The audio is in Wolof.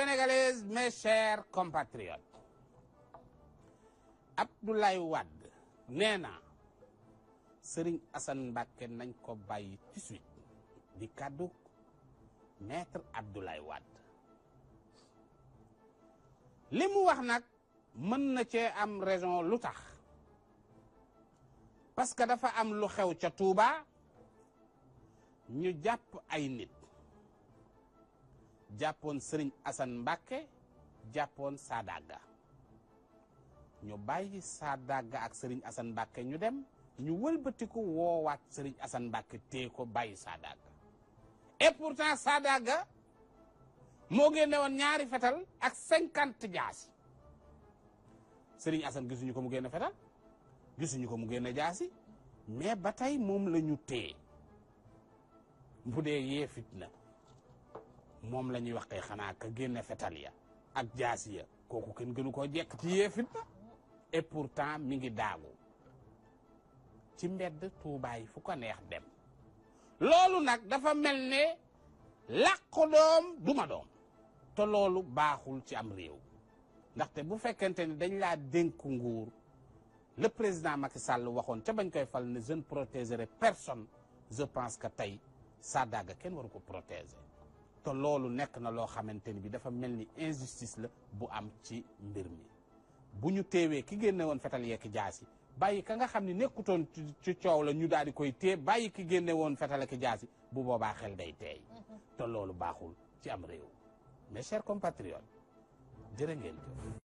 sénégalaise, mes chers compatriotes. Abdoulaye Wade nee na Serigne Assane Mbacké nañ ko bàyyi tout de suite di kàddu maître Abdoulaye Wade li mu wax nag mën na cee am raison lu tax parce que dafa am lu xew ca Touba ñu jàpp ay nit jàppoon Serigne Assane Mbacké jàppoon Sadaga ñu bàyyi Sadaga ak Serigne Assane Mbacké ñu dem ñu wëlbatiku woowaat Serigne Assane Mbacké tee ko bàyyi Sadaga et pourtant Sadaga moo génne woon ñaari fetal ak 50 jaasi Serigne Assane gisuñu ko mu génne fetal gisuñu ko mu génne jaasi mais ba tey moom la ñu téye bu dee yee fitna moom la ñuy wax kay xanaa ka génne fetal ya ak jaasi ya kooku kenn gënu koo jekk ci yee fitna et pourtant mi ngi daagu ci mbedd Tuubaa yi fu ko neex dem loolu nag dafa mel ne làqu doom duma doom te loolu baaxul ci am réew ndaxte bu fekkente ni dañ laa dénk nguur le président Macky Sall waxoon ca bañ koy fal ne je ne protégerai personne je pense que tey Sadaga kenn waru ko protéger te loolu nekk na loo xamante ni bi dafa mel ni injustice la bu am ci mbir mi bu ñu teewee ki génne woon fetal yeeki jaasi bàyyi ka nga xam ne nekkutoon ci coow la ñu daal di koy téye bàyyi ki génne woon fetal ak jaasi bu boobaa xel day teey te loolu baaxul ci am réew mes chers compatriotes jërë ngeen jëf